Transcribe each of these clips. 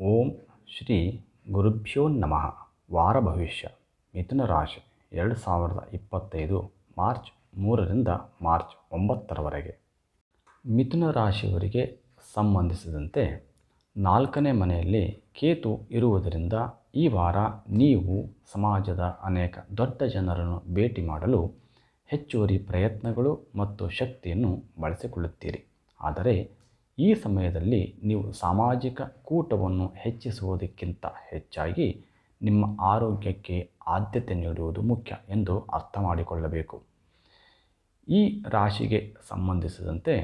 ಓಂ ಶ್ರೀ ಗುರುಭ್ಯೋ ನಮಃ. ವಾರ ಭವಿಷ್ಯ ಮಿಥುನ ರಾಶಿ 2025 ಮಾರ್ಚ್ 3ರಿಂದ ಮಾರ್ಚ್ 9ರವರೆಗೆ. ಮಿಥುನ ರಾಶಿಯವರಿಗೆ ಸಂಬಂಧಿಸಿದಂತೆ 4ನೇ ಮನೆಯಲ್ಲಿ ಕೇತು ಇರುವುದರಿಂದ ಈ ವಾರ ನೀವು ಸಮಾಜದ ಅನೇಕ ದೊಡ್ಡ ಜನರನ್ನು ಭೇಟಿ ಮಾಡಲು ಹೆಚ್ಚುವರಿ ಪ್ರಯತ್ನಗಳು ಮತ್ತು ಶಕ್ತಿಯನ್ನು ಬಳಸಿಕೊಳ್ಳುತ್ತೀರಿ. ಆದರೆ ಈ ಸಮಯದಲ್ಲಿ ನೀವು ಸಾಮಾಜಿಕ ಕೂಟವನ್ನು ಹೆಚ್ಚಿಸುವುದಕ್ಕಿಂತ ಹೆಚ್ಚಾಗಿ ನಿಮ್ಮ ಆರೋಗ್ಯಕ್ಕೆ ಆದ್ಯತೆ ನೀಡುವುದು ಮುಖ್ಯ ಎಂದು ಅರ್ಥ ಮಾಡಿಕೊಳ್ಳಬೇಕು. ಈ ರಾಶಿಗೆ ಸಂಬಂಧಿಸಿದಂತೆ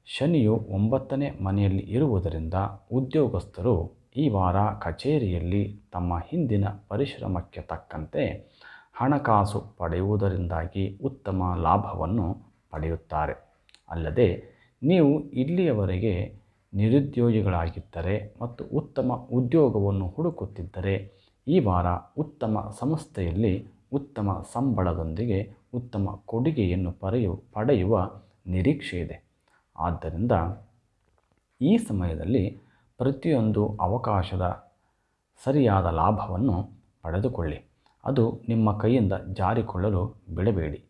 ಶನಿಯು 9ನೇ ಮನೆಯಲ್ಲಿ ಇರುವುದರಿಂದ ಉದ್ಯೋಗಸ್ಥರು ಈ ವಾರ ಕಚೇರಿಯಲ್ಲಿ ತಮ್ಮ ಹಿಂದಿನ ಪರಿಶ್ರಮಕ್ಕೆ ತಕ್ಕಂತೆ ಹಣಕಾಸು ಪಡೆಯುವುದರಿಂದಾಗಿ ಉತ್ತಮ ಲಾಭವನ್ನು ಪಡೆಯುತ್ತಾರೆ. ಅಲ್ಲದೆ ನೀವು ಇಲ್ಲಿಯವರೆಗೆ ನಿರುದ್ಯೋಗಿಗಳಾಗಿದ್ದರೆ ಮತ್ತು ಉತ್ತಮ ಉದ್ಯೋಗವನ್ನು ಹುಡುಕುತ್ತಿದ್ದರೆ ಈ ವಾರ ಉತ್ತಮ ಸಂಸ್ಥೆಯಲ್ಲಿ ಉತ್ತಮ ಸಂಬಳದೊಂದಿಗೆ ಉತ್ತಮ ಕೊಡುಗೆಯನ್ನು ಪಡೆಯುವ ನಿರೀಕ್ಷೆ ಇದೆ. ಆದ್ದರಿಂದ ಈ ಸಮಯದಲ್ಲಿ ಪ್ರತಿಯೊಂದು ಅವಕಾಶದ ಸರಿಯಾದ ಲಾಭವನ್ನು ಪಡೆದುಕೊಳ್ಳಿ. ಅದು ನಿಮ್ಮ ಕೈಯಿಂದ ಜಾರಿಕೊಳ್ಳಲು ಬಿಡಬೇಡಿ.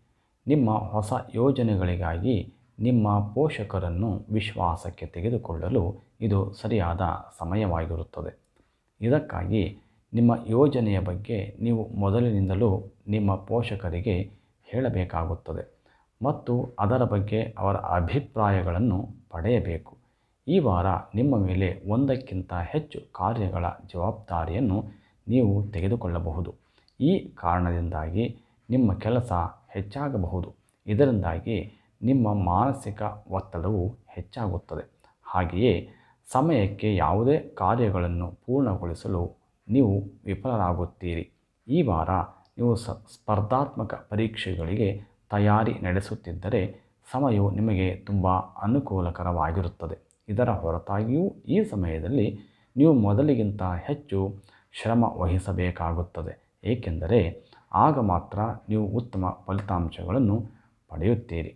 ನಿಮ್ಮ ಹೊಸ ಯೋಜನೆಗಳಿಗಾಗಿ ನಿಮ್ಮ ಪೋಷಕರನ್ನು ವಿಶ್ವಾಸಕ್ಕೆ ತೆಗೆದುಕೊಳ್ಳಲು ಇದು ಸರಿಯಾದ ಸಮಯವಾಗಿರುತ್ತದೆ. ಇದಕ್ಕಾಗಿ ನಿಮ್ಮ ಯೋಜನೆಯ ಬಗ್ಗೆ ನೀವು ಮೊದಲಿನಿಂದಲೂ ನಿಮ್ಮ ಪೋಷಕರಿಗೆ ಹೇಳಬೇಕಾಗುತ್ತದೆ ಮತ್ತು ಅದರ ಬಗ್ಗೆ ಅವರ ಅಭಿಪ್ರಾಯಗಳನ್ನು ಪಡೆಯಬೇಕು. ಈ ವಾರ ನಿಮ್ಮ ಮೇಲೆ ಒಂದಕ್ಕಿಂತ ಹೆಚ್ಚು ಕಾರ್ಯಗಳ ಜವಾಬ್ದಾರಿಯನ್ನು ನೀವು ತೆಗೆದುಕೊಳ್ಳಬಹುದು. ಈ ಕಾರಣದಿಂದಾಗಿ ನಿಮ್ಮ ಕೆಲಸ ಹೆಚ್ಚಾಗಬಹುದು. ಇದರಿಂದಾಗಿ ನಿಮ್ಮ ಮಾನಸಿಕ ಒತ್ತಡವು ಹೆಚ್ಚಾಗುತ್ತದೆ. ಹಾಗೆಯೇ ಸಮಯಕ್ಕೆ ಯಾವುದೇ ಕಾರ್ಯಗಳನ್ನು ಪೂರ್ಣಗೊಳಿಸಲು ನೀವು ವಿಫಲರಾಗುತ್ತೀರಿ. ಈ ವಾರ ನೀವು ಸ್ಪರ್ಧಾತ್ಮಕ ಪರೀಕ್ಷೆಗಳಿಗೆ ತಯಾರಿ ನಡೆಸುತ್ತಿದ್ದರೆ ಸಮಯವು ನಿಮಗೆ ತುಂಬ ಅನುಕೂಲಕರವಾಗಿರುತ್ತದೆ. ಇದರ ಹೊರತಾಗಿಯೂ ಈ ಸಮಯದಲ್ಲಿ ನೀವು ಮೊದಲಿಗಿಂತ ಹೆಚ್ಚು ಶ್ರಮ ವಹಿಸಬೇಕಾಗುತ್ತದೆ, ಏಕೆಂದರೆ ಆಗ ಮಾತ್ರ ನೀವು ಉತ್ತಮ ಫಲಿತಾಂಶಗಳನ್ನು ಪಡೆಯುತ್ತೀರಿ.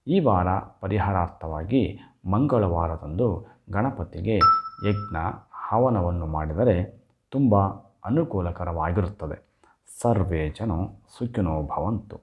ಈ ವಾರ ಪರಿಹಾರಾರ್ಥವಾಗಿ ಮಂಗಳವಾರದಂದು ಗಣಪತಿಗೆ ಯಜ್ಞ ಹವನವನ್ನು ಮಾಡಿದರೆ ತುಂಬ ಅನುಕೂಲಕರವಾಗಿರುತ್ತದೆ. ಸರ್ವೇ ಜನ ಸುಖಿನೋ ಭವಂತು.